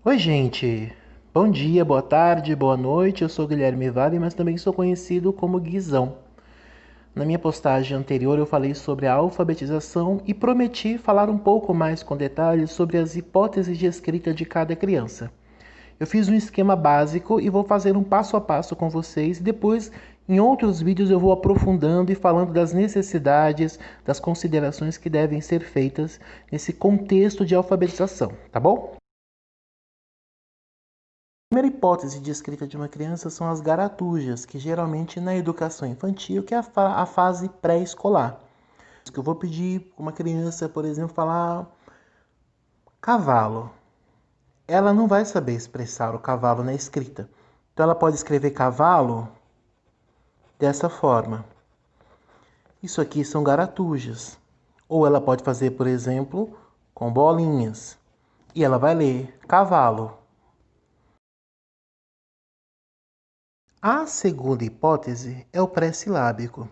Oi, gente. Bom dia, boa tarde, boa noite. Eu sou Guilherme Vale, mas também sou conhecido como Guizão. Na minha postagem anterior, eu falei sobre a alfabetização e prometi falar um pouco mais com detalhes sobre as hipóteses de escrita de cada criança. Eu fiz um esquema básico e vou fazer um passo a passo com vocês. Depois, em outros vídeos, eu vou aprofundando e falando das necessidades, das considerações que devem ser feitas nesse contexto de alfabetização, tá bom? A primeira hipótese de escrita de uma criança são as garatujas, que geralmente na educação infantil, que é a fase pré-escolar. Que eu vou pedir uma criança, por exemplo, falar cavalo. Ela não vai saber expressar o cavalo na escrita. Então ela pode escrever cavalo dessa forma. Isso aqui são garatujas. Ou ela pode fazer, por exemplo, com bolinhas. E ela vai ler cavalo. A segunda hipótese é o pré-silábico.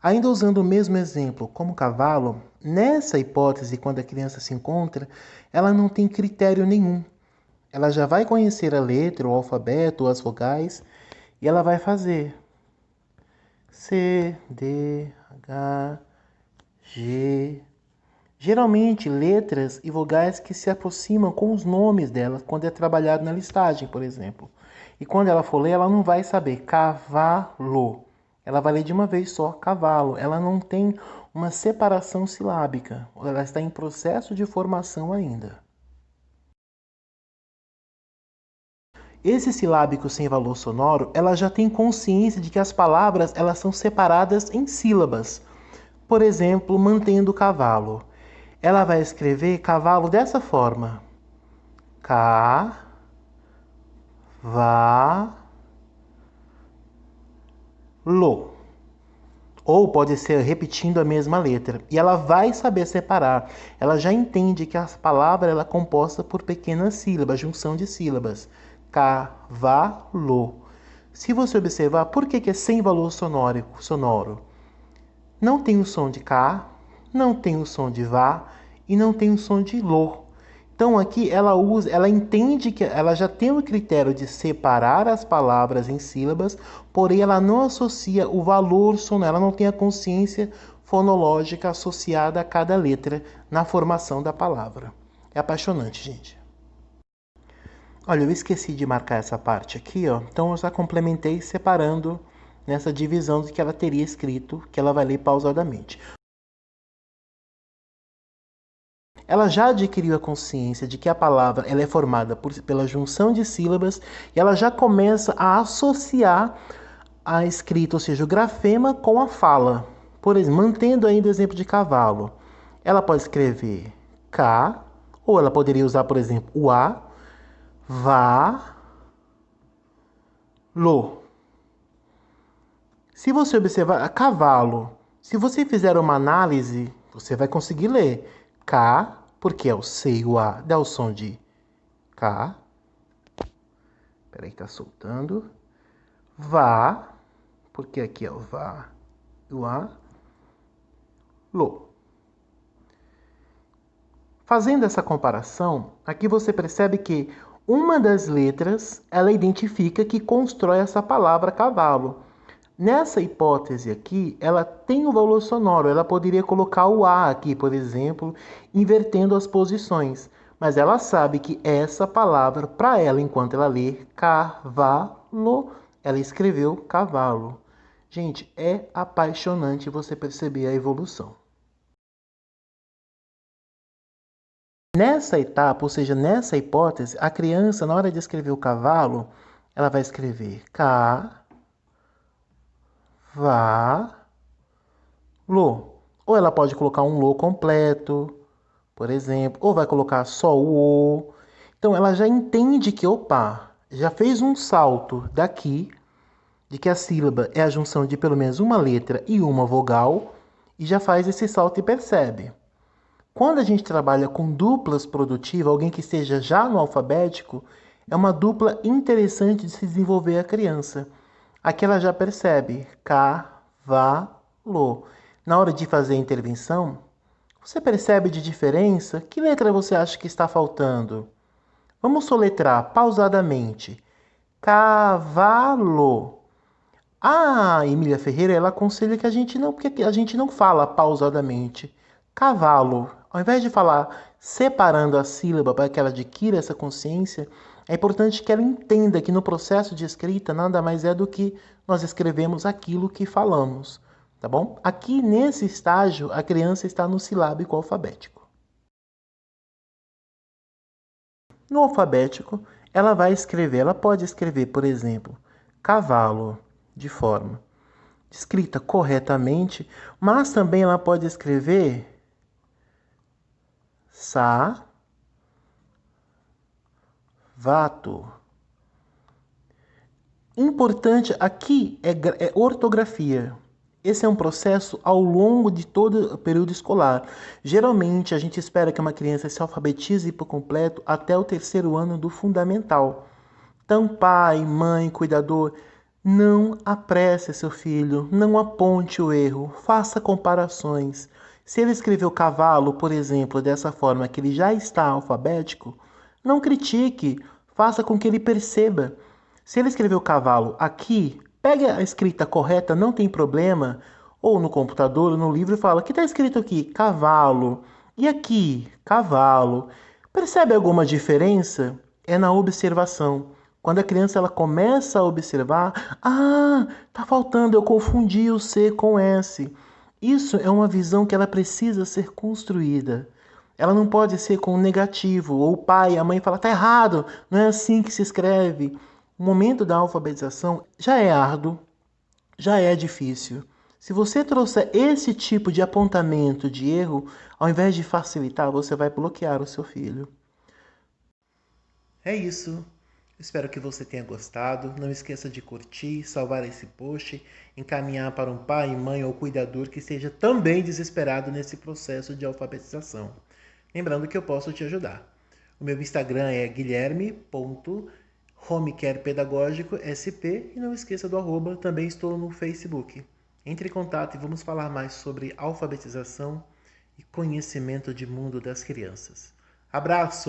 Ainda usando o mesmo exemplo como cavalo, nessa hipótese, quando a criança se encontra, ela não tem critério nenhum. Ela já vai conhecer a letra, o alfabeto, as vogais, e ela vai fazer C, D, H, G. Geralmente letras e vogais que se aproximam com os nomes delas quando é trabalhado na listagem, por exemplo. E quando ela for ler, ela não vai saber cavalo. Ela vai ler de uma vez só cavalo. Ela não tem uma separação silábica. Ela está em processo de formação ainda. Esse silábico sem valor sonoro, ela já tem consciência de que as palavras elas são separadas em sílabas. Por exemplo, mantendo o cavalo. Ela vai escrever cavalo dessa forma. Cavalo. Ou pode ser repetindo a mesma letra. E ela vai saber separar. Ela já entende que a palavra ela é composta por pequenas sílabas, junção de sílabas. Cavalo. Se você observar, por que é sem valor sonoro? Não tem o som de cá, não tem o som de vá e não tem o som de lo. Então aqui ela entende que ela já tem o critério de separar as palavras em sílabas, porém ela não associa o valor sonoro, ela não tem a consciência fonológica associada a cada letra na formação da palavra. É apaixonante, gente. Olha, eu esqueci de marcar essa parte aqui, ó. Então eu já complementei separando nessa divisão do que ela teria escrito, que ela vai ler pausadamente. Ela já adquiriu a consciência de que a palavra ela é formada pela junção de sílabas e ela já começa a associar a escrita, ou seja, o grafema com a fala. Por exemplo, mantendo ainda o exemplo de cavalo. Ela pode escrever K, ou ela poderia usar, por exemplo, o A, vá, lo. Se você observar, cavalo, se você fizer uma análise, você vai conseguir ler K, porque é o C e o A, dá o som de K. Peraí, tá soltando. Vá, porque aqui é o vá e o A. Lo. Fazendo essa comparação, aqui você percebe que uma das letras, ela identifica que constrói essa palavra cavalo. Nessa hipótese aqui, ela tem o valor sonoro. Ela poderia colocar o A aqui, por exemplo, invertendo as posições. Mas ela sabe que essa palavra, para ela, enquanto ela lê cavalo, ela escreveu cavalo. Gente, é apaixonante você perceber a evolução. Nessa etapa, ou seja, nessa hipótese, a criança, na hora de escrever o cavalo, ela vai escrever lo. Ou ela pode colocar um lo completo, por exemplo, ou vai colocar só o o. Então ela já entende que, opa, já fez um salto daqui, de que a sílaba é a junção de pelo menos uma letra e uma vogal, e já faz esse salto e percebe. Quando a gente trabalha com duplas produtivas, alguém que esteja já no alfabético, é uma dupla interessante de se desenvolver a criança. Aqui ela já percebe cavalo. Na hora de fazer a intervenção, você percebe de diferença? Que letra você acha que está faltando? Vamos soletrar pausadamente. Cavalo. A Emília Ferreira, ela aconselha que a gente não, porque a gente não fala pausadamente. Cavalo. Ao invés de falar separando a sílaba para que ela adquira essa consciência, é importante que ela entenda que no processo de escrita nada mais é do que nós escrevemos aquilo que falamos, tá bom? Aqui nesse estágio, a criança está no silábico alfabético. No alfabético, ela pode escrever, por exemplo, cavalo, de forma escrita corretamente, mas também ela pode escrever sa, vato. Importante aqui é ortografia. Esse é um processo ao longo de todo o período escolar. Geralmente, a gente espera que uma criança se alfabetize por completo até o 3º ano do fundamental. Então, pai, mãe, cuidador, não apresse seu filho, não aponte o erro, faça comparações. Se ele escreveu cavalo, por exemplo, dessa forma que ele já está alfabético, não critique, faça com que ele perceba. Se ele escreveu cavalo aqui, pegue a escrita correta, não tem problema, ou no computador, ou no livro, e fala: o que está escrito aqui? Cavalo. E aqui? Cavalo. Percebe alguma diferença? É na observação. Quando a criança ela começa a observar, tá faltando, eu confundi o C com S. Isso é uma visão que ela precisa ser construída. Ela não pode ser com negativo, ou o pai, a mãe fala, tá errado, não é assim que se escreve. O momento da alfabetização já é árduo, já é difícil. Se você trouxer esse tipo de apontamento de erro, ao invés de facilitar, você vai bloquear o seu filho. É isso. Espero que você tenha gostado. Não esqueça de curtir, salvar esse post, encaminhar para um pai, mãe ou cuidador que esteja também desesperado nesse processo de alfabetização. Lembrando que eu posso te ajudar. O meu Instagram é guilherme.homecarepedagógico.sp e não esqueça do arroba, também estou no Facebook. Entre em contato e vamos falar mais sobre alfabetização e conhecimento de mundo das crianças. Abraço!